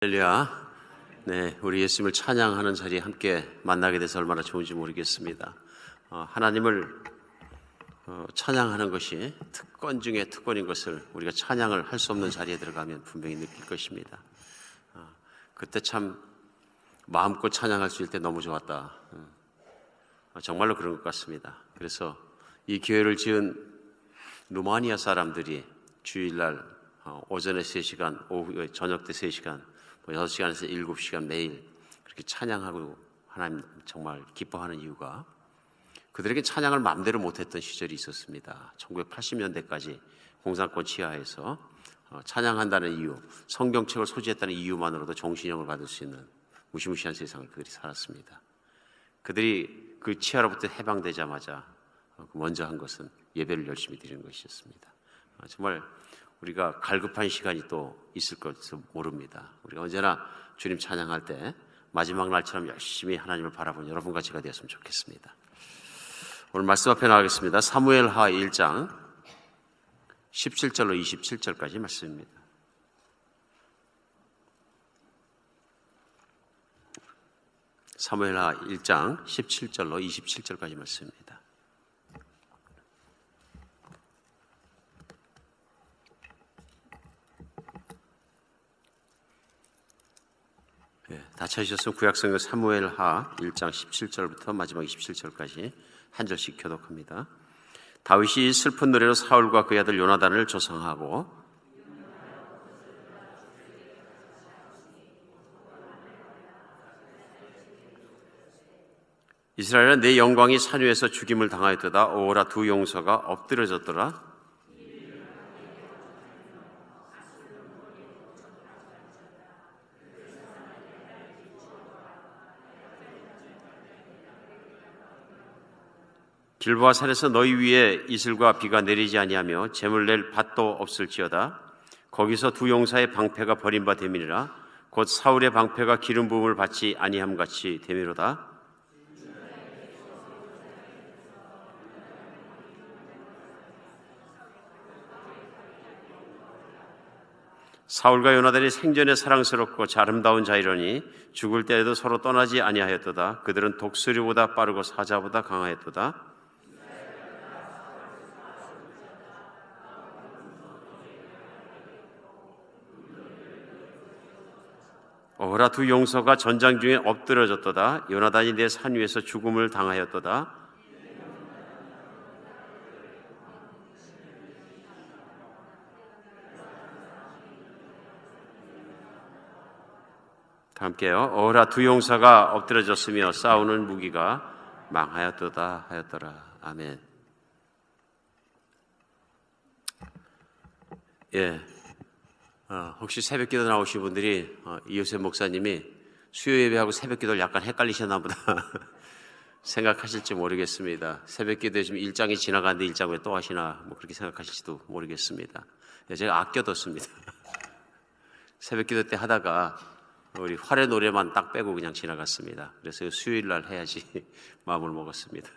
할렐루야. 네, 우리 예수님을 찬양하는 자리에 함께 만나게 돼서 얼마나 좋은지 모르겠습니다. 하나님을 찬양하는 것이 특권 중에 특권인 것을 우리가 찬양을 할 수 없는 자리에 들어가면 분명히 느낄 것입니다. 그때 참 마음껏 찬양할 수 있을 때 너무 좋았다. 정말로 그런 것 같습니다. 그래서 이 교회를 지은 루마니아 사람들이 주일날 오전에 3시간, 오후 저녁 때 3시간, 6시간에서 7시간 매일 그렇게 찬양하고 하나님 정말 기뻐하는 이유가 그들에게 찬양을 마음대로 못했던 시절이 있었습니다. 1980년대까지 공산권 치하에서 찬양한다는 이유, 성경책을 소지했다는 이유만으로도 종신형을 받을 수 있는 무시무시한 세상을 그들이 살았습니다. 그들이 그 치하로부터 해방되자마자 먼저 한 것은 예배를 열심히 드리는 것이었습니다. 정말 우리가 갈급한 시간이 또 있을 것을 모릅니다. 우리가 언제나 주님 찬양할 때 마지막 날처럼 열심히 하나님을 바라보는 여러분과 제가 되었으면 좋겠습니다. 오늘 말씀 앞에 나가겠습니다. 사무엘하 1장 17절로 27절까지 말씀입니다. 사무엘하 1장 17절로 27절까지 말씀입니다. 다 찾으셨으면 구약성경 사무엘하 1장 17절부터 마지막 27절까지 한 절씩 교독합니다. 다윗이 슬픈 노래로 사울과 그의 아들 요나단을 조성하고 이스라엘은 내 영광이 산 위에서 죽임을 당하였도다. 오호라 두 용서가 엎드려졌더라. 길보아 산에서 너희 위에 이슬과 비가 내리지 아니하며 재물 낼 밭도 없을지어다. 거기서 두 용사의 방패가 버린 바 됨이니라. 곧 사울의 방패가 기름 부음을 받지 아니함 같이 됨이로다. 사울과 요나단이 생전에 사랑스럽고 아름다운 자이러니 죽을 때에도 서로 떠나지 아니하였도다. 그들은 독수리보다 빠르고 사자보다 강하였도다. 오호라 두 용서가 전장 중에 엎드려졌도다. 요나단이 내 산 위에서 죽음을 당하였도다. 다 함께요. 오호라 두 용사가 엎드려졌으며 싸우는 무기가 망하였도다 하였더라. 아멘. 혹시 새벽기도 나오신 분들이 이효셉 목사님이 수요 예배하고 새벽기도를 약간 헷갈리셨나 보다 생각하실지 모르겠습니다. 새벽기도에 지금 1장이 지나갔는데 1장 왜 또 하시나 뭐 그렇게 생각하실지도 모르겠습니다. 제가 아껴뒀습니다. 새벽기도 때 하다가 우리 활의 노래만 딱 빼고 그냥 지나갔습니다. 그래서 수요일 날 해야지 마음을 먹었습니다.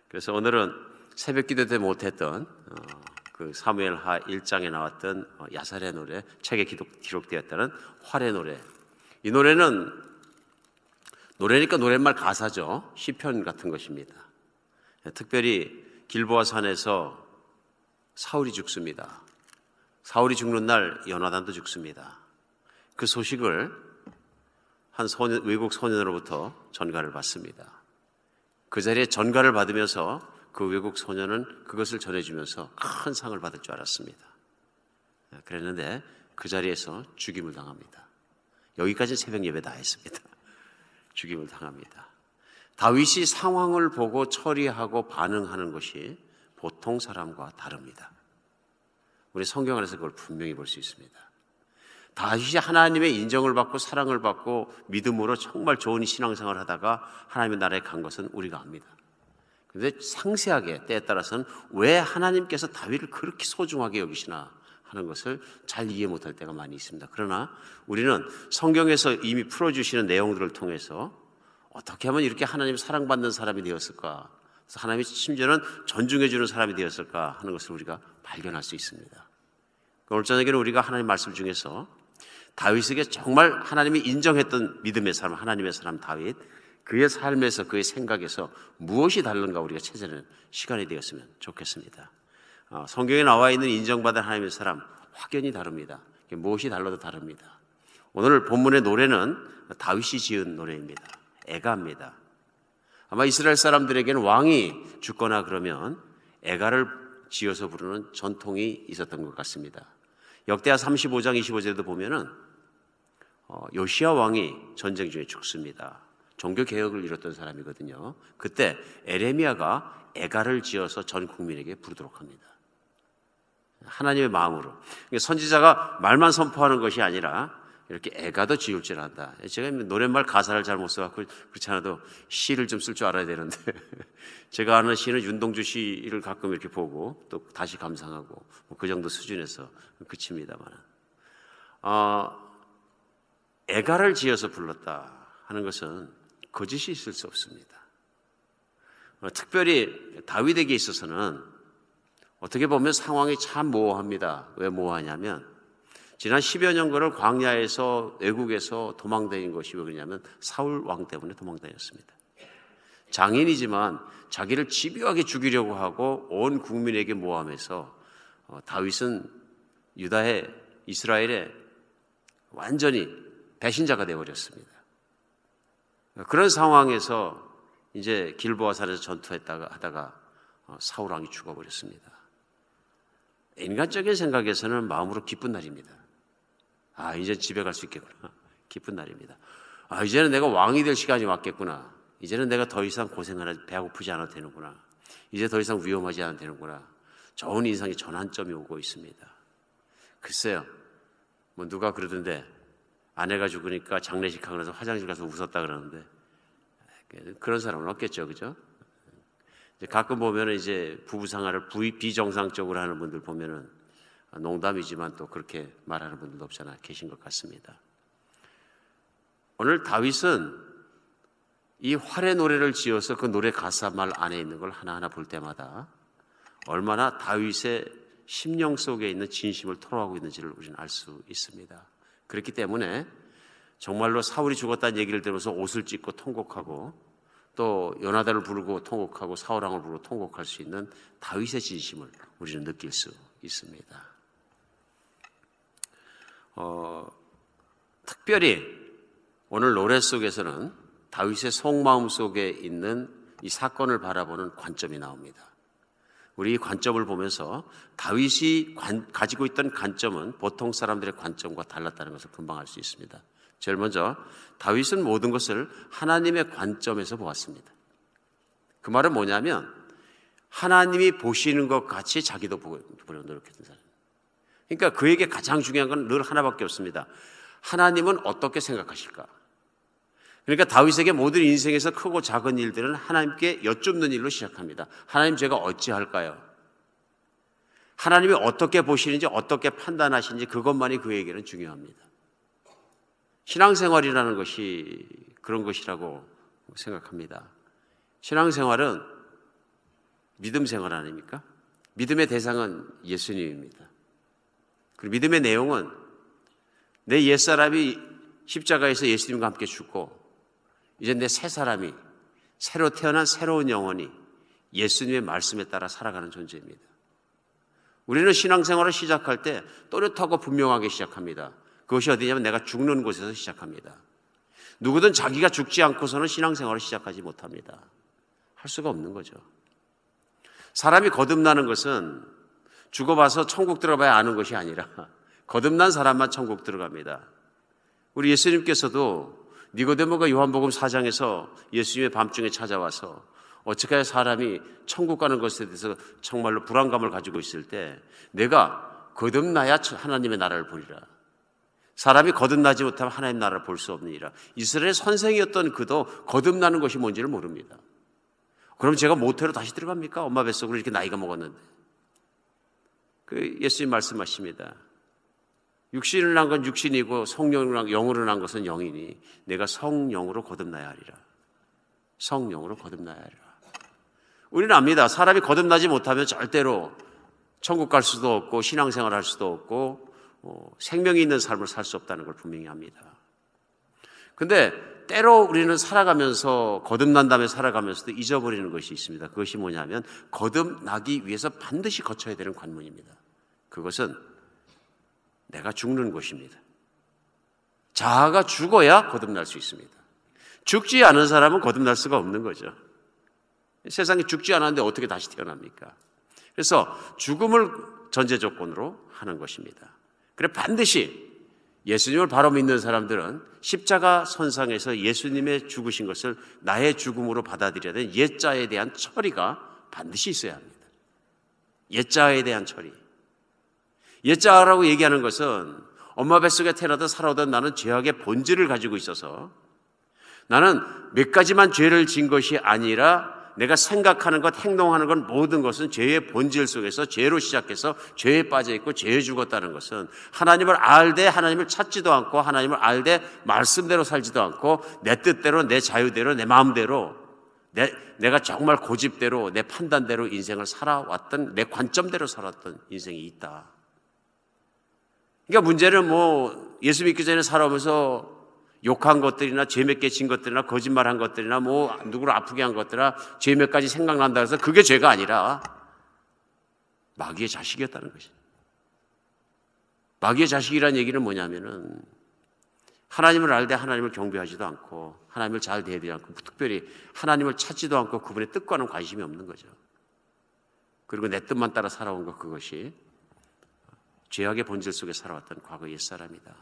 그래서 오늘은 새벽기도 때 못했던 그 사무엘하 1장에 나왔던 야살의 노래, 책에 기록되었다는 활의 노래. 이 노래는 노래니까 노랫말 가사죠. 시편 같은 것입니다. 특별히 길보아 산에서 사울이 죽습니다. 사울이 죽는 날 요나단도 죽습니다. 그 소식을 한 외국 소년으로부터 전가를 받습니다. 그 자리에 전가를 받으면서 그 외국 소년은 그것을 전해주면서 큰 상을 받을 줄 알았습니다. 그랬는데 그 자리에서 죽임을 당합니다. 여기까지 새벽 예배 다 했습니다. 죽임을 당합니다. 다윗이 상황을 보고 처리하고 반응하는 것이 보통 사람과 다릅니다. 우리 성경 안에서 그걸 분명히 볼 수 있습니다. 다윗이 하나님의 인정을 받고 사랑을 받고 믿음으로 정말 좋은 신앙생활을 하다가 하나님의 나라에 간 것은 우리가 압니다. 그런데 상세하게 때에 따라서는 왜 하나님께서 다윗을 그렇게 소중하게 여기시나 하는 것을 잘 이해 못할 때가 많이 있습니다. 그러나 우리는 성경에서 이미 풀어주시는 내용들을 통해서 어떻게 하면 이렇게 하나님 사랑받는 사람이 되었을까, 하나님이 심지어는 존중해주는 사람이 되었을까 하는 것을 우리가 발견할 수 있습니다. 오늘 저녁에는 우리가 하나님 말씀 중에서 다윗에게 정말 하나님이 인정했던 믿음의 사람, 하나님의 사람 다윗, 그의 삶에서, 그의 생각에서 무엇이 다른가 우리가 찾아내는 시간이 되었으면 좋겠습니다. 성경에 나와 있는 인정받은 하나님의 사람 확연히 다릅니다. 무엇이 달라도 다릅니다. 오늘 본문의 노래는 다윗이 지은 노래입니다. 애가입니다. 아마 이스라엘 사람들에게는 왕이 죽거나 그러면 애가를 지어서 부르는 전통이 있었던 것 같습니다. 역대하 35장 25절에도 보면은 요시야 왕이 전쟁 중에 죽습니다. 종교 개혁을 이뤘던 사람이거든요. 그때 에레미야가 애가를 지어서 전 국민에게 부르도록 합니다. 하나님의 마음으로. 선지자가 말만 선포하는 것이 아니라 이렇게 애가도 지을 줄 안다. 제가 노랫말 가사를 잘 못 써갖고 그렇지 않아도 시를 좀 쓸 줄 알아야 되는데 제가 아는 시는 윤동주 시를 가끔 이렇게 보고 또 다시 감상하고 그 정도 수준에서 그칩니다만 애가를 지어서 불렀다 하는 것은 거짓이 있을 수 없습니다. 특별히 다윗에게 있어서는 어떻게 보면 상황이 참 모호합니다. 왜 모호하냐면 지난 10여 년간을 광야에서 외국에서 도망다닌 것이 왜 그러냐면 사울 왕 때문에 도망다녔습니다. 장인이지만 자기를 집요하게 죽이려고 하고 온 국민에게 모함해서 다윗은 유다의 이스라엘의 완전히 배신자가 되어버렸습니다. 그런 상황에서 이제 길보아 산에서 하다가 사울 왕이 죽어버렸습니다. 인간적인 생각에서는 마음으로 기쁜 날입니다. 이제 집에 갈 수 있겠구나. 기쁜 날입니다. 이제는 내가 왕이 될 시간이 왔겠구나. 이제는 내가 더 이상 고생하나 배가 고프지 않아도 되는구나. 이제 더 이상 위험하지 않아도 되는구나. 좋은 인상의 전환점이 오고 있습니다. 글쎄요. 누가 그러던데 아내가 죽으니까 장례식 하고 나서 화장실 가서 웃었다 그러는데 그런 사람은 없겠죠. 그죠? 가끔 보면은 이제 부부 생활을 비정상적으로 하는 분들 보면은 농담이지만 또 그렇게 말하는 분들도 없잖아 계신 것 같습니다. 오늘 다윗은 이 활의 노래를 지어서 그 노래 가사말 안에 있는 걸 하나하나 볼 때마다 얼마나 다윗의 심령 속에 있는 진심을 토로하고 있는지를 우리는 알 수 있습니다. 그렇기 때문에 정말로 사울이 죽었다는 얘기를 들으면서 옷을 찢고 통곡하고 또 요나단을 부르고 통곡하고 사울왕을 부르고 통곡할 수 있는 다윗의 진심을 우리는 느낄 수 있습니다. 특별히 오늘 노래 속에서는 다윗의 속마음 속에 있는 이 사건을 바라보는 관점이 나옵니다. 우리 이 관점을 보면서 다윗이 가지고 있던 관점은 보통 사람들의 관점과 달랐다는 것을 금방 알 수 있습니다. 제일 먼저 다윗은 모든 것을 하나님의 관점에서 보았습니다. 그 말은 뭐냐면 하나님이 보시는 것 같이 자기도 보려고 노력했던 사람. 그러니까 그에게 가장 중요한 건 늘 하나밖에 없습니다. 하나님은 어떻게 생각하실까? 그러니까 다윗에게 모든 인생에서 크고 작은 일들은 하나님께 여쭙는 일로 시작합니다. 하나님 제가 어찌할까요? 하나님이 어떻게 보시는지 어떻게 판단하시는지 그것만이 그에게는 중요합니다. 신앙생활이라는 것이 그런 것이라고 생각합니다. 신앙생활은 믿음 생활 아닙니까? 믿음의 대상은 예수님입니다. 그리고 믿음의 내용은 내 옛사람이 십자가에서 예수님과 함께 죽고 이제 내 새 사람이 새로 태어난 새로운 영혼이 예수님의 말씀에 따라 살아가는 존재입니다. 우리는 신앙생활을 시작할 때 또렷하고 분명하게 시작합니다. 그것이 어디냐면 내가 죽는 곳에서 시작합니다. 누구든 자기가 죽지 않고서는 신앙생활을 시작하지 못합니다. 할 수가 없는 거죠. 사람이 거듭나는 것은 죽어봐서 천국 들어가야 아는 것이 아니라 거듭난 사람만 천국 들어갑니다. 우리 예수님께서도 니고데모가 요한복음 4장에서 예수님의 밤중에 찾아와서 어떻게 해야 사람이 천국 가는 것에 대해서 정말로 불안감을 가지고 있을 때 내가 거듭나야 하나님의 나라를 보리라. 사람이 거듭나지 못하면 하나님 나라를 볼 수 없느니라. 이스라엘의 선생이었던 그도 거듭나는 것이 뭔지를 모릅니다. 그럼 제가 모태로 다시 들어갑니까? 엄마 뱃속으로 이렇게 나이가 먹었는데. 예수님 말씀하십니다. 육신을 난 건 육신이고 영으로 난 것은 영이니 내가 성령으로 거듭나야 하리라. 성령으로 거듭나야 하리라. 우리는 압니다. 사람이 거듭나지 못하면 절대로 천국 갈 수도 없고 신앙생활 할 수도 없고 생명이 있는 삶을 살 수 없다는 걸 분명히 합니다. 근데 때로 우리는 살아가면서 거듭난 다음에 살아가면서도 잊어버리는 것이 있습니다. 그것이 뭐냐면 거듭나기 위해서 반드시 거쳐야 되는 관문입니다. 그것은 내가 죽는 것입니다. 자아가 죽어야 거듭날 수 있습니다. 죽지 않은 사람은 거듭날 수가 없는 거죠. 세상에 죽지 않았는데 어떻게 다시 태어납니까? 그래서 죽음을 전제 조건으로 하는 것입니다. 그래 반드시 예수님을 바로 믿는 사람들은 십자가 선상에서 예수님의 죽으신 것을 나의 죽음으로 받아들여야 되는 옛자에 대한 처리가 반드시 있어야 합니다. 옛자에 대한 처리. 옛자라고 얘기하는 것은 엄마 뱃속에 태어나든 살아오든 나는 죄악의 본질을 가지고 있어서 나는 몇 가지만 죄를 진 것이 아니라 내가 생각하는 것, 행동하는 것 모든 것은 죄의 본질 속에서 죄로 시작해서 죄에 빠져 있고 죄에 죽었다는 것은 하나님을 알되 하나님을 찾지도 않고 하나님을 알되 말씀대로 살지도 않고 내 뜻대로 내 자유대로 내 마음대로 내가 정말 고집대로 내 판단대로 인생을 살아왔던 내 관점대로 살았던 인생이 있다. 그러니까 문제는 예수 믿기 전에 살아오면서 욕한 것들이나 죄 몇 개 진 것들이나 거짓말한 것들이나 누구를 아프게 한 것들이나 죄 몇 가지 생각난다 해서 그게 죄가 아니라 마귀의 자식이었다는 것이죠. 마귀의 자식이라는 얘기는 뭐냐면은 하나님을 알되 하나님을 경배하지도 않고 하나님을 잘 대하지 않고 특별히 하나님을 찾지도 않고 그분의 뜻과는 관심이 없는 거죠. 그리고 내 뜻만 따라 살아온 것, 그것이 죄악의 본질 속에 살아왔던 과거 옛사람이다.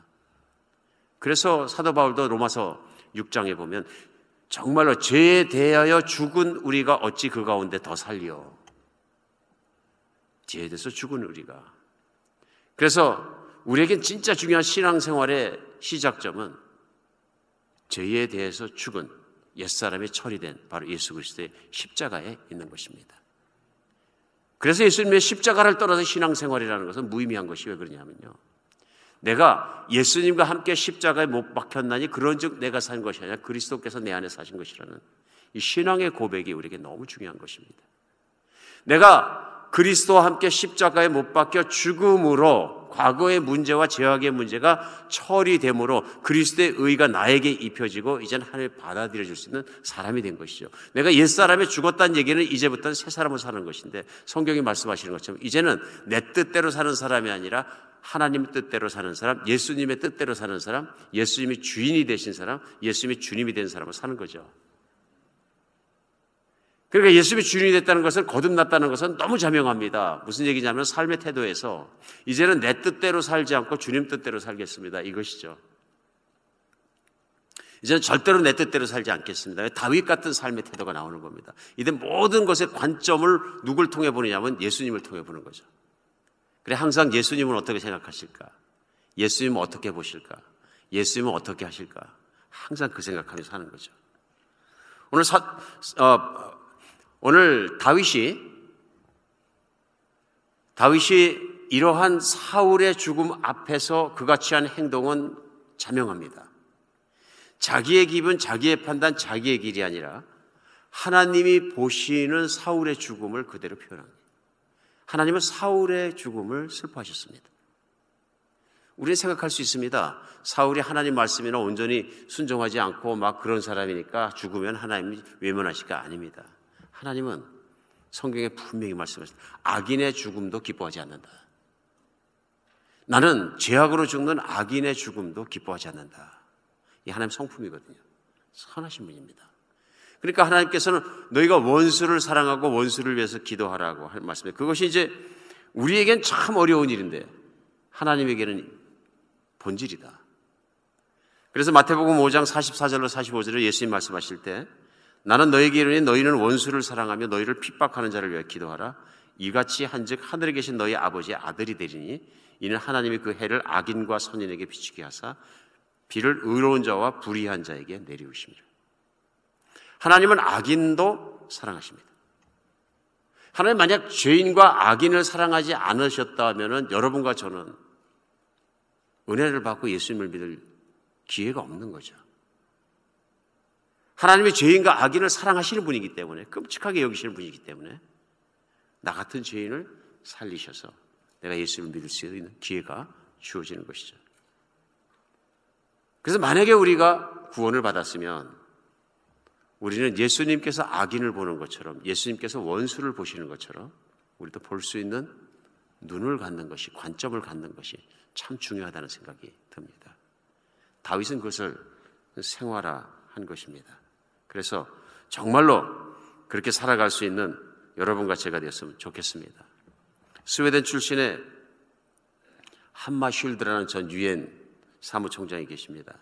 그래서 사도 바울도 로마서 6장에 보면 정말로 죄에 대하여 죽은 우리가 어찌 그 가운데 더 살려. 죄에 대해서 죽은 우리가. 그래서 우리에겐 진짜 중요한 신앙생활의 시작점은 죄에 대해서 죽은 옛사람이 처리된 바로 예수 그리스도의 십자가에 있는 것입니다. 그래서 예수님의 십자가를 떠나서 신앙생활이라는 것은 무의미한 것이 왜 그러냐면요, 내가 예수님과 함께 십자가에 못 박혔나니 그런즉 내가 산 것이 아니라 그리스도께서 내 안에 사신 것이라는 이 신앙의 고백이 우리에게 너무 중요한 것입니다. 내가 그리스도와 함께 십자가에 못 박혀 죽음으로 과거의 문제와 죄악의 문제가 처리됨으로 그리스도의 의가 나에게 입혀지고 이제는 하나님을 받아들여줄 수 있는 사람이 된 것이죠. 내가 옛사람에 죽었다는 얘기는 이제부터는 새 사람으로 사는 것인데 성경이 말씀하시는 것처럼 이제는 내 뜻대로 사는 사람이 아니라 하나님 뜻대로 사는 사람, 예수님의 뜻대로 사는 사람, 예수님이 주인이 되신 사람, 예수님이 주님이 된 사람으로 사는 거죠. 그러니까 예수님이 주인이 됐다는 것은, 거듭났다는 것은 너무 자명합니다. 무슨 얘기냐면 삶의 태도에서 이제는 내 뜻대로 살지 않고 주님 뜻대로 살겠습니다, 이것이죠. 이제는 절대로 내 뜻대로 살지 않겠습니다. 다윗 같은 삶의 태도가 나오는 겁니다. 이제 모든 것의 관점을 누굴 통해 보느냐면 예수님을 통해 보는 거죠. 그래, 항상 예수님은 어떻게 생각하실까? 예수님은 어떻게 보실까? 예수님은 어떻게 하실까? 항상 그 생각하면서 사는 거죠. 오늘 다윗이 이러한 사울의 죽음 앞에서 그같이 한 행동은 자명합니다. 자기의 기분, 자기의 판단, 자기의 길이 아니라 하나님이 보시는 사울의 죽음을 그대로 표현합니다. 하나님은 사울의 죽음을 슬퍼하셨습니다. 우리는 생각할 수 있습니다. 사울이 하나님 말씀이나 온전히 순종하지 않고 막 그런 사람이니까 죽으면 하나님이 외면하실까? 아닙니다. 하나님은 성경에 분명히 말씀하셨습니다. 악인의 죽음도 기뻐하지 않는다. 나는 죄악으로 죽는 악인의 죽음도 기뻐하지 않는다. 이 하나님 성품이거든요. 선하신 분입니다. 그러니까 하나님께서는 너희가 원수를 사랑하고 원수를 위해서 기도하라고 할 말씀이에요. 그것이 이제 우리에겐 참 어려운 일인데 하나님에게는 본질이다. 그래서 마태복음 5장 44절로 45절에 예수님 말씀하실 때 나는 너에게 이르니 너희는 원수를 사랑하며 너희를 핍박하는 자를 위해 기도하라. 이같이 한즉 하늘에 계신 너희 아버지의 아들이 되리니 이는 하나님이 그 해를 악인과 선인에게 비추게 하사 비를 의로운 자와 불의한 자에게 내리우심이라. 하나님은 악인도 사랑하십니다. 하나님 만약 죄인과 악인을 사랑하지 않으셨다면 여러분과 저는 은혜를 받고 예수님을 믿을 기회가 없는 거죠. 하나님이 죄인과 악인을 사랑하시는 분이기 때문에, 끔찍하게 여기시는 분이기 때문에 나 같은 죄인을 살리셔서 내가 예수님을 믿을 수 있는 기회가 주어지는 것이죠. 그래서 만약에 우리가 구원을 받았으면 우리는 예수님께서 악인을 보는 것처럼, 예수님께서 원수를 보시는 것처럼 우리도 볼 수 있는 눈을 갖는 것이, 관점을 갖는 것이 참 중요하다는 생각이 듭니다. 다윗은 그것을 생활화한 것입니다. 그래서 정말로 그렇게 살아갈 수 있는 여러분과 제가 되었으면 좋겠습니다. 스웨덴 출신의 함마슐드라는 전 유엔 사무총장이 계십니다.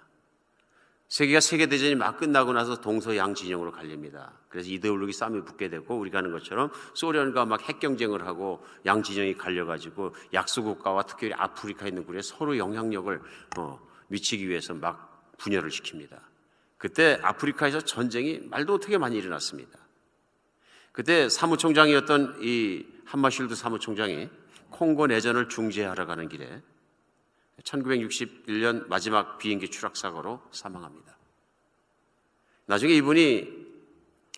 세계대전이 막 끝나고 나서 동서양 진영으로 갈립니다. 그래서 이데올로기 싸움이 붙게 되고 우리가 하는 것처럼 소련과 막 핵경쟁을 하고 양 진영이 갈려가지고 약소국가와 특별히 아프리카에 있는 국에 서로 영향력을 미치기 위해서 막 분열을 시킵니다. 그때 아프리카에서 전쟁이 말도 못하게 많이 일어났습니다. 그때 사무총장이었던 이 함마슐드 사무총장이 콩고 내전을 중재하러 가는 길에 1961년 마지막 비행기 추락 사고로 사망합니다. 나중에 이분이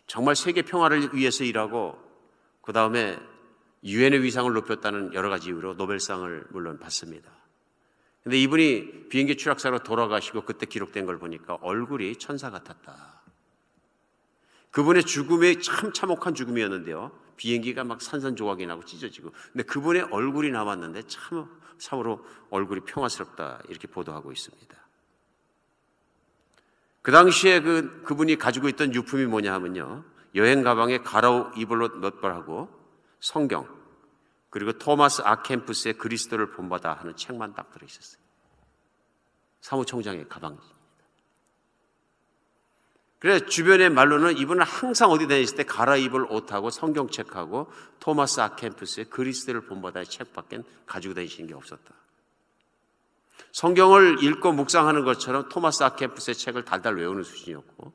정말 세계 평화를 위해서 일하고 그 다음에 유엔의 위상을 높였다는 여러 가지 이유로 노벨상을 물론 받습니다. 그런데 이분이 비행기 추락 사고로 돌아가시고 그때 기록된 걸 보니까 얼굴이 천사 같았다. 그분의 죽음이 참 참혹한 죽음이었는데요. 비행기가 막 산산조각이 나고 찢어지고, 근데 그분의 얼굴이 남았는데 참으로 얼굴이 평화스럽다 이렇게 보도하고 있습니다. 그 당시에 그분이 가지고 있던 유품이 뭐냐 하면요, 여행 가방에 가라오 이블로 몇 벌하고 성경, 그리고 토마스 아캠프스의 그리스도를 본받아 하는 책만 딱 들어있었어요. 사무총장의 가방입니다. 그래서 주변의 말로는 이분은 항상 어디 다녔을 때 갈아입을 옷하고 성경책하고 토마스 아캠프스의 그리스도를 본받아의 책밖에 가지고 다니시는 게 없었다. 성경을 읽고 묵상하는 것처럼 토마스 아캠프스의 책을 달달 외우는 수준이었고,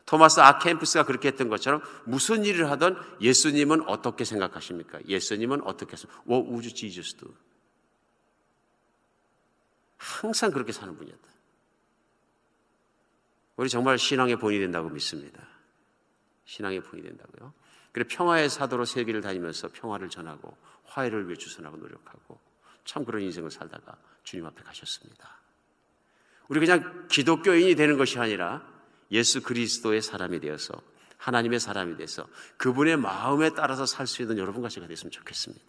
토마스 아캠프스가 그렇게 했던 것처럼 무슨 일을 하든 예수님은 어떻게 생각하십니까? 예수님은 어떻게 하십니까? What would Jesus do? 항상 그렇게 사는 분이었다. 우리 정말 신앙의 본이 된다고 믿습니다. 신앙의 본이 된다고요. 그래서 평화의 사도로 세계를 다니면서 평화를 전하고 화해를 위해 주선하고 노력하고 참 그런 인생을 살다가 주님 앞에 가셨습니다. 우리 그냥 기독교인이 되는 것이 아니라 예수 그리스도의 사람이 되어서 하나님의 사람이 돼서 그분의 마음에 따라서 살 수 있는 여러분과 제가 됐으면 좋겠습니다.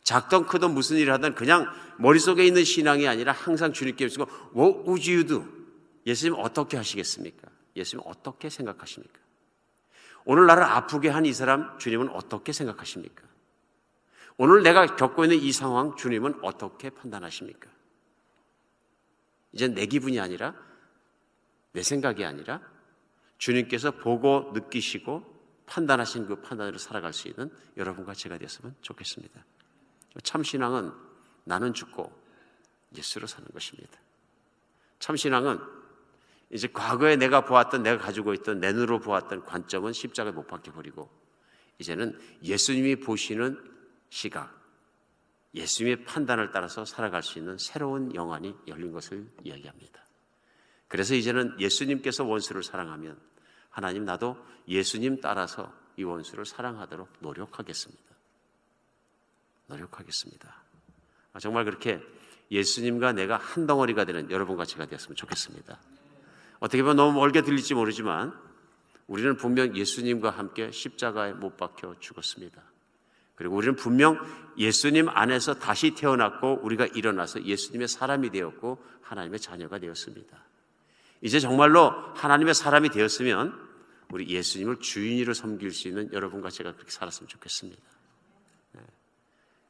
작든 크든 무슨 일을 하든 그냥 머릿속에 있는 신앙이 아니라 항상 주님께 묻고 What would you do? 예수님 어떻게 하시겠습니까? 예수님 어떻게 생각하십니까? 오늘 나를 아프게 한 이 사람 주님은 어떻게 생각하십니까? 오늘 내가 겪고 있는 이 상황 주님은 어떻게 판단하십니까? 이제 내 기분이 아니라 내 생각이 아니라 주님께서 보고 느끼시고 판단하신 그 판단으로 살아갈 수 있는 여러분과 제가 되었으면 좋겠습니다. 참 신앙은 나는 죽고 예수로 사는 것입니다. 참 신앙은 이제 과거에 내가 보았던, 내가 가지고 있던 내 눈으로 보았던 관점은 십자가에 못 박혀버리고 이제는 예수님이 보시는 시각, 예수님의 판단을 따라서 살아갈 수 있는 새로운 영안이 열린 것을 이야기합니다. 그래서 이제는 예수님께서 원수를 사랑하면 하나님 나도 예수님 따라서 이 원수를 사랑하도록 노력하겠습니다. 정말 그렇게 예수님과 내가 한 덩어리가 되는 여러분과 제가 되었으면 좋겠습니다. 어떻게 보면 너무 멀게 들릴지 모르지만 우리는 분명 예수님과 함께 십자가에 못 박혀 죽었습니다. 그리고 우리는 분명 예수님 안에서 다시 태어났고 우리가 일어나서 예수님의 사람이 되었고 하나님의 자녀가 되었습니다. 이제 정말로 하나님의 사람이 되었으면 우리 예수님을 주인으로 섬길 수 있는 여러분과 제가 그렇게 살았으면 좋겠습니다.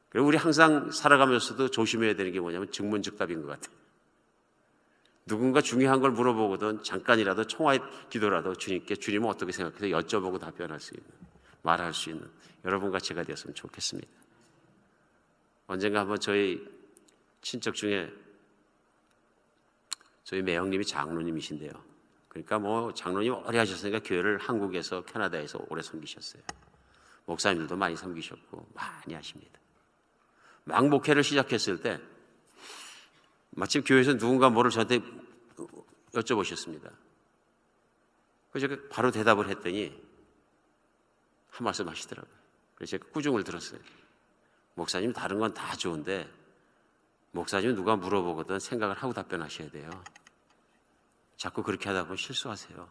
그리고 우리 항상 살아가면서도 조심해야 되는 게 뭐냐면 즉문즉답인 것 같아요. 누군가 중요한 걸 물어보거든 잠깐이라도 청화의 기도라도 주님께 주님은 어떻게 생각해서 여쭤보고 답변할 수 있는, 말할 수 있는 여러분과 제가 되었으면 좋겠습니다. 언젠가 한번 저희 친척 중에 저희 매형님이 장로님이신데요. 그러니까 뭐 장로님 오래 하셨으니까 교회를 한국에서 캐나다에서 오래 섬기셨어요. 목사님들도 많이 섬기셨고 많이 하십니다. 막 목회를 시작했을 때 마침 교회에서 누군가 뭐를 저한테 여쭤보셨습니다. 그래서 제가 바로 대답을 했더니 한 말씀 하시더라고요. 그래서 제가 꾸중을 들었어요. 목사님 다른 건 다 좋은데 목사님 누가 물어보거든 생각을 하고 답변하셔야 돼요. 자꾸 그렇게 하다 보면 실수하세요.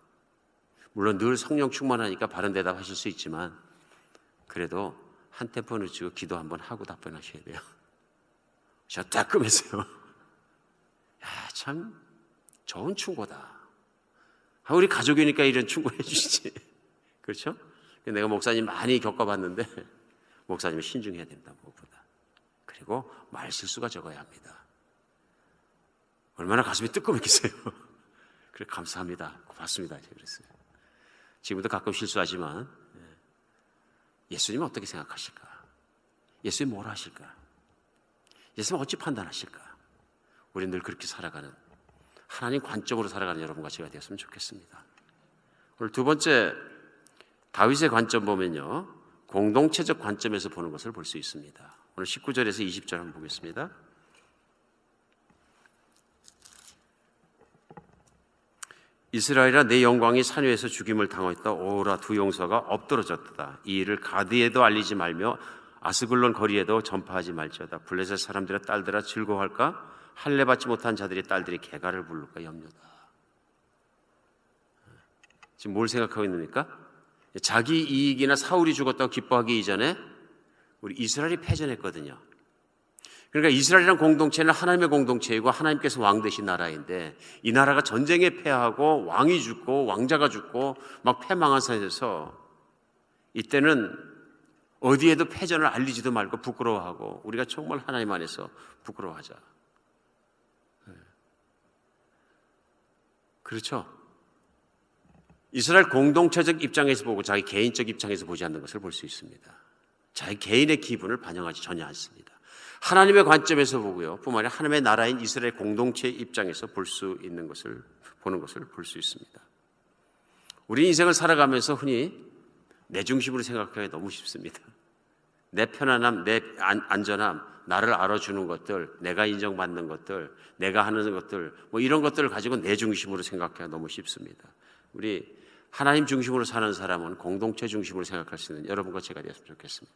물론 늘 성령 충만하니까 바른 대답하실 수 있지만 그래도 한 템포 늦추고 기도 한번 하고 답변하셔야 돼요. 저 따끔해서요. 야, 참 좋은 충고다. 우리 가족이니까 이런 충고 해주시지. 그렇죠? 내가 목사님 많이 겪어봤는데 목사님은 신중해야 된다 무엇보다. 그리고 말 실수가 적어야 합니다. 얼마나 가슴이 뜨끔했겠어요. 그래 감사합니다. 고맙습니다. 그랬어요. 지금도 가끔 실수하지만 예수님은 어떻게 생각하실까? 예수님 뭐라 하실까? 예수님 어찌 판단하실까? 우리는 늘 그렇게 살아가는 하나님 관점으로 살아가는 여러분과 제가 되었으면 좋겠습니다. 오늘 두 번째 다윗의 관점 보면요, 공동체적 관점에서 보는 것을 볼 수 있습니다. 오늘 19절에서 20절 한번 보겠습니다. 이스라엘아 내 영광이 산 위에서 죽임을 당하였다. 오라 두 용사가 엎드러졌다. 이 일을 가드에도 알리지 말며 아스글론 거리에도 전파하지 말지어다. 블레셋 사람들의 딸들아 즐거워할까? 할례 받지 못한 자들의 딸들이 개가를 부를까 염려다. 지금 뭘 생각하고 있습니까? 자기 이익이나 사울이 죽었다고 기뻐하기 이전에 우리 이스라엘이 패전했거든요. 그러니까 이스라엘이라는 공동체는 하나님의 공동체이고 하나님께서 왕 되신 나라인데 이 나라가 전쟁에 패하고 왕이 죽고 왕자가 죽고 막 패망한 상태에서 이때는 어디에도 패전을 알리지도 말고 부끄러워하고 우리가 정말 하나님 안에서 부끄러워하자. 그렇죠? 이스라엘 공동체적 입장에서 보고 자기 개인적 입장에서 보지 않는 것을 볼 수 있습니다. 자기 개인의 기분을 반영하지 전혀 않습니다. 하나님의 관점에서 보고요. 뿐만 아니라 하나님의 나라인 이스라엘 공동체의 입장에서 볼 수 있는 것을 보는 것을 볼 수 있습니다. 우리 인생을 살아가면서 흔히 내 중심으로 생각하기 너무 쉽습니다. 내 편안함, 내 안전함, 나를 알아주는 것들, 내가 인정받는 것들, 내가 하는 것들, 뭐 이런 것들을 가지고 내 중심으로 생각하기가 너무 쉽습니다. 우리 하나님 중심으로 사는 사람은 공동체 중심으로 생각할 수 있는 여러분과 제가 되었으면 좋겠습니다.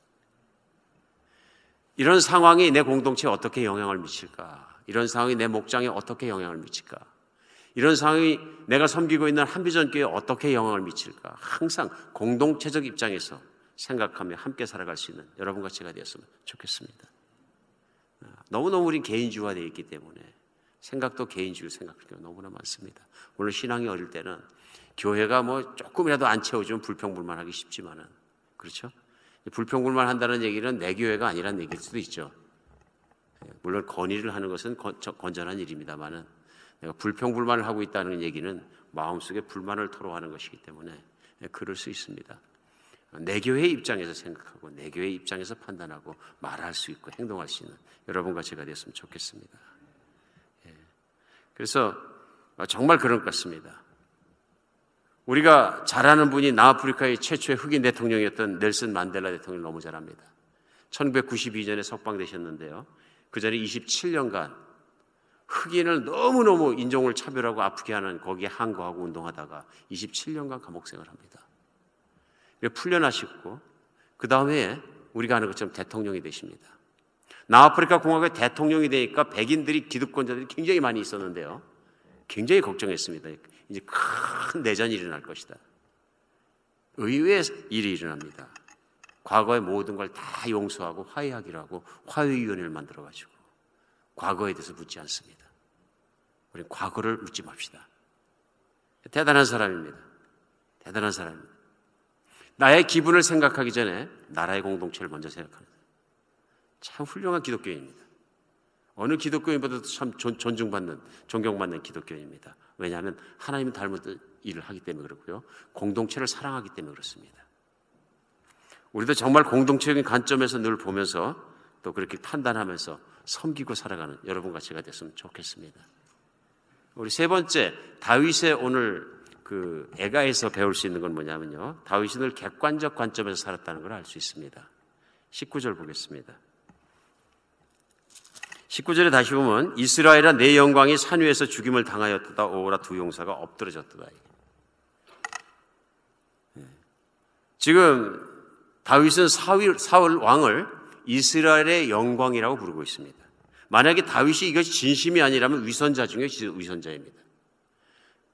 이런 상황이 내 공동체에 어떻게 영향을 미칠까? 이런 상황이 내 목장에 어떻게 영향을 미칠까? 이런 상황이 내가 섬기고 있는 한비전교회에 어떻게 영향을 미칠까? 항상 공동체적 입장에서 생각하며 함께 살아갈 수 있는 여러분과 제가 되었으면 좋겠습니다. 너무너무 우린 개인주의화되어 있기 때문에 생각도 개인주의로 생각할 때가 너무나 많습니다. 물론 신앙이 어릴 때는 교회가 뭐 조금이라도 안 채워주면 불평불만하기 쉽지만은, 그렇죠? 불평불만 한다는 얘기는 내 교회가 아니라는 얘기일 수도 있죠. 물론 건의를 하는 것은 건전한 일입니다만은 내가 불평불만을 하고 있다는 얘기는 마음속에 불만을 토로하는 것이기 때문에 그럴 수 있습니다. 내 교회의 입장에서 생각하고 내 교회의 입장에서 판단하고 말할 수 있고 행동할 수 있는 여러분과 제가 됐으면 좋겠습니다. 그래서 정말 그런 것 같습니다. 우리가 잘 아는 분이 남아프리카의 최초의 흑인 대통령이었던 넬슨 만델라 대통령을 너무 잘 압니다. 1992년에 석방되셨는데요. 그 전에 27년간 흑인을 너무너무 인종을 차별하고 아프게 하는 거기에 항거하고 운동하다가 27년간 감옥 생활합니다. 풀려나시고 그 다음에 우리가 아는 것처럼 대통령이 되십니다. 남아프리카 공화국의 대통령이 되니까 백인들이 기득권자들이 굉장히 많이 있었는데요. 굉장히 걱정했습니다. 이제 큰 내전이 일어날 것이다. 의외의 일이 일어납니다. 과거의 모든 걸 다 용서하고 화해하기로 하고 화해위원회를 만들어가지고 과거에 대해서 묻지 않습니다. 우리는 과거를 묻지 맙시다. 대단한 사람입니다. 대단한 사람입니다. 나의 기분을 생각하기 전에 나라의 공동체를 먼저 생각하는 참 훌륭한 기독교인입니다. 어느 기독교인보다도 참 존중받는, 존경받는 기독교인입니다. 왜냐하면 하나님을 닮은 일을 하기 때문에 그렇고요. 공동체를 사랑하기 때문에 그렇습니다. 우리도 정말 공동체적인 관점에서 늘 보면서 또 그렇게 판단하면서 섬기고 살아가는 여러분과 제가 됐으면 좋겠습니다. 우리 세 번째, 다윗의 오늘 그 애가에서 배울 수 있는 건 뭐냐면요. 다윗이 늘 객관적 관점에서 살았다는 걸 알 수 있습니다. 19절 보겠습니다. 19절에 다시 보면 이스라엘아 내 영광이 산 위에서 죽임을 당하였도다. 오라 두 용사가 엎드러졌도다. 지금 다윗은 사울 왕을 이스라엘의 영광이라고 부르고 있습니다. 만약에 다윗이 이것이 진심이 아니라면 위선자 중에 위선자입니다.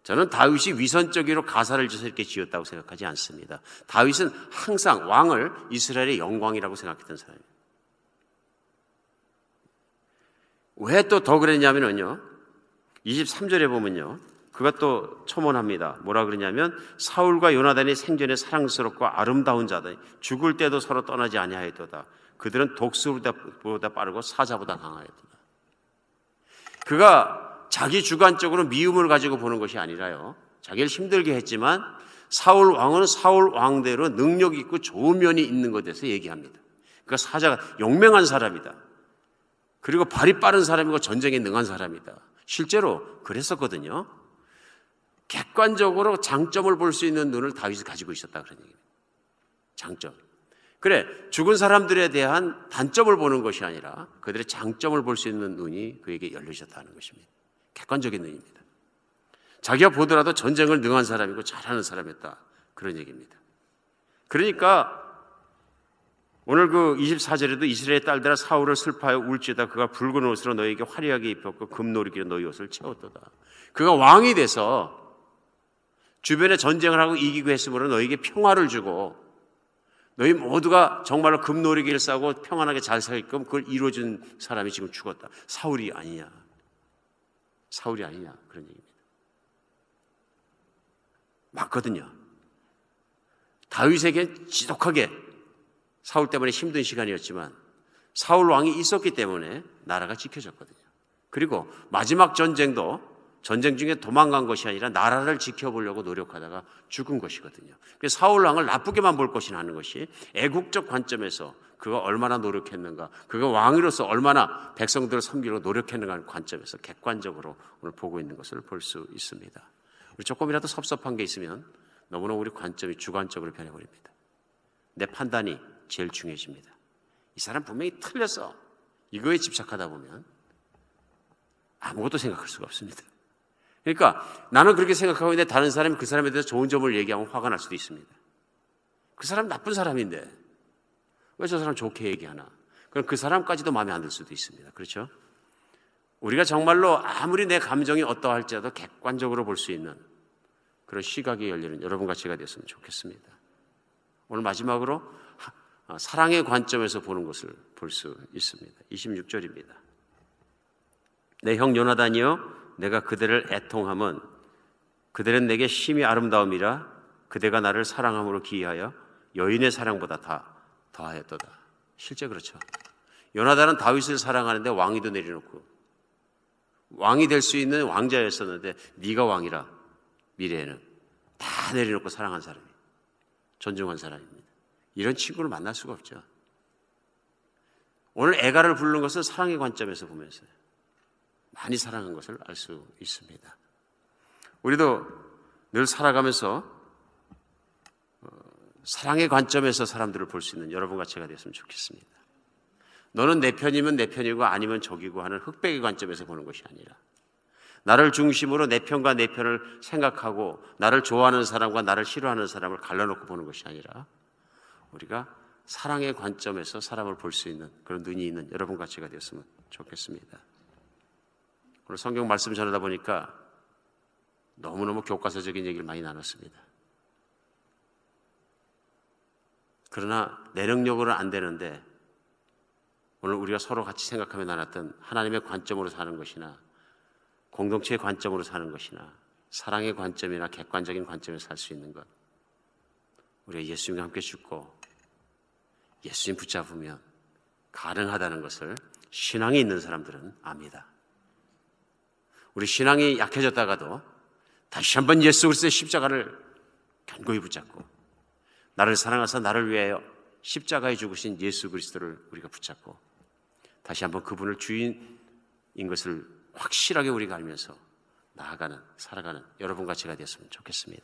저는 다윗이 위선적으로 가사를 지어서 이렇게 지었다고 생각하지 않습니다. 다윗은 항상 왕을 이스라엘의 영광이라고 생각했던 사람입니다. 왜 또 더 그랬냐면요, 23절에 보면요, 그가 또 첨언합니다. 뭐라 그러냐면 사울과 요나단이 생전에 사랑스럽고 아름다운 자다. 죽을 때도 서로 떠나지 아니하였도다. 그들은 독수보다 빠르고 사자보다 강하였도다. 그가 자기 주관적으로 미움을 가지고 보는 것이 아니라요, 자기를 힘들게 했지만 사울 왕은 사울 왕대로 능력 있고 좋은 면이 있는 것에 대해서 얘기합니다. 그러니까 사자가 용맹한 사람이다. 그리고 발이 빠른 사람이고 전쟁에 능한 사람이다. 실제로 그랬었거든요. 객관적으로 장점을 볼 수 있는 눈을 다윗이 가지고 있었다 그런 얘기입니다. 장점. 그래, 죽은 사람들에 대한 단점을 보는 것이 아니라 그들의 장점을 볼 수 있는 눈이 그에게 열려졌다는 것입니다. 객관적인 눈입니다. 자기가 보더라도 전쟁을 능한 사람이고 잘하는 사람이었다 그런 얘기입니다. 그러니까 오늘 그 24절에도 이스라엘의 딸들아 사울을 슬퍼하여 울지어다. 그가 붉은 옷으로 너희에게 화려하게 입혔고 금노리기로 너희 옷을 채웠도다. 그가 왕이 돼서 주변에 전쟁을 하고 이기고 했으므로 너희에게 평화를 주고 너희 모두가 정말로 금노리기를 싸고 평안하게 잘 살게끔 그걸 이루어준 사람이 지금 죽었다. 사울이 아니냐. 사울이 아니냐 그런 얘기입니다. 맞거든요. 다윗에게 지독하게 사울 때문에 힘든 시간이었지만 사울 왕이 있었기 때문에 나라가 지켜졌거든요. 그리고 마지막 전쟁도 전쟁 중에 도망간 것이 아니라 나라를 지켜보려고 노력하다가 죽은 것이거든요. 그래서 사울 왕을 나쁘게만 볼 것이 아닌 것이 애국적 관점에서 그가 얼마나 노력했는가, 그가 왕으로서 얼마나 백성들을 섬기려고 노력했는가 하는 관점에서 객관적으로 오늘 보고 있는 것을 볼 수 있습니다. 우리 조금이라도 섭섭한 게 있으면 너무나 우리 관점이 주관적으로 변해버립니다. 내 판단이 제일 중요해집니다. 이 사람 분명히 틀렸어. 이거에 집착하다 보면 아무것도 생각할 수가 없습니다. 그러니까 나는 그렇게 생각하고 있는데 다른 사람이 그 사람에 대해서 좋은 점을 얘기하면 화가 날 수도 있습니다. 그 사람 나쁜 사람인데 왜 저 사람 좋게 얘기하나? 그럼 그 사람까지도 마음에 안 들 수도 있습니다. 그렇죠? 우리가 정말로 아무리 내 감정이 어떠할지라도 객관적으로 볼 수 있는 그런 시각이 열리는 여러분과 제가 되었으면 좋겠습니다. 오늘 마지막으로 사랑의 관점에서 보는 것을 볼 수 있습니다. 26절입니다. 내 형 요나단이여 내가 그들을 애통함은 그들은 내게 심히 아름다움이라 그대가 나를 사랑함으로 기이하여 여인의 사랑보다 다 더하였도다. 실제 그렇죠. 요나단은 다윗을 사랑하는데 왕위도 내려놓고 왕이 될 수 있는 왕자였었는데 네가 왕이라 미래에는 다 내려놓고 사랑한 사람이 존중한 사람입니다. 이런 친구를 만날 수가 없죠. 오늘 애가를 부르는 것은 사랑의 관점에서 보면서요. 많이 사랑한 것을 알 수 있습니다. 우리도 늘 살아가면서 사랑의 관점에서 사람들을 볼 수 있는 여러분과 제가 되었으면 좋겠습니다. 너는 내 편이면 내 편이고 아니면 적이고 하는 흑백의 관점에서 보는 것이 아니라 나를 중심으로 내 편과 내 편을 생각하고 나를 좋아하는 사람과 나를 싫어하는 사람을 갈라놓고 보는 것이 아니라 우리가 사랑의 관점에서 사람을 볼 수 있는 그런 눈이 있는 여러분과 제가 되었으면 좋겠습니다. 오늘 성경 말씀 전하다 보니까 너무너무 교과서적인 얘기를 많이 나눴습니다. 그러나 내 능력으로는 안 되는데 오늘 우리가 서로 같이 생각하며 나눴던 하나님의 관점으로 사는 것이나 공동체의 관점으로 사는 것이나 사랑의 관점이나 객관적인 관점에서 살 수 있는 것, 우리가 예수님과 함께 죽고 예수님 붙잡으면 가능하다는 것을 신앙이 있는 사람들은 압니다. 우리 신앙이 약해졌다가도 다시 한번 예수 그리스도의 십자가를 견고히 붙잡고 나를 사랑하사 나를 위하여 십자가에 죽으신 예수 그리스도를 우리가 붙잡고 다시 한번 그분을 주인인 것을 확실하게 우리가 알면서 나아가는, 살아가는 여러분과 제가 되었으면 좋겠습니다.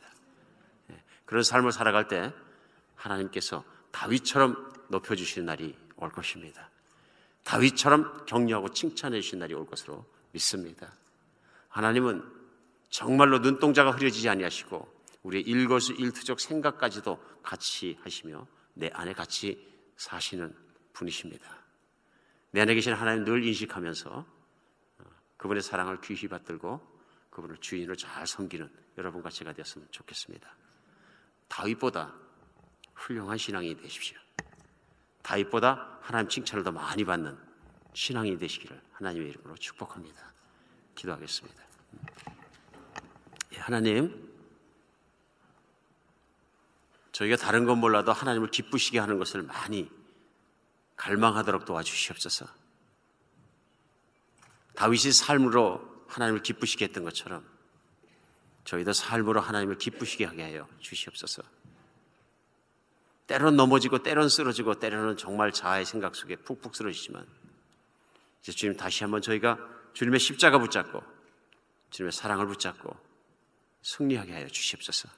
그런 삶을 살아갈 때 하나님께서 다윗처럼 높여주시는 날이 올 것입니다. 다윗처럼 격려하고 칭찬해 주신 날이 올 것으로 믿습니다. 하나님은 정말로 눈동자가 흐려지지 아니하시고 우리의 일거수일투족 생각까지도 같이 하시며 내 안에 같이 사시는 분이십니다. 내 안에 계신 하나님 늘 인식하면서 그분의 사랑을 귀히 받들고 그분을 주인으로 잘 섬기는 여러분과 제가 되었으면 좋겠습니다. 다윗보다 훌륭한 신앙이 되십시오. 다윗보다 하나님 칭찬을 더 많이 받는 신앙이 되시기를 하나님의 이름으로 축복합니다. 기도하겠습니다. 하나님, 저희가 다른 건 몰라도 하나님을 기쁘시게 하는 것을 많이 갈망하도록 도와주시옵소서. 다윗이 삶으로 하나님을 기쁘시게 했던 것처럼 저희도 삶으로 하나님을 기쁘시게 하게 하여 주시옵소서. 때로는 넘어지고 때로는 쓰러지고 때로는 정말 자아의 생각 속에 푹푹 쓰러지지만 이제 주님 다시 한번 저희가 주님의 십자가 붙잡고 주님의 사랑을 붙잡고 승리하게 하여 주시옵소서.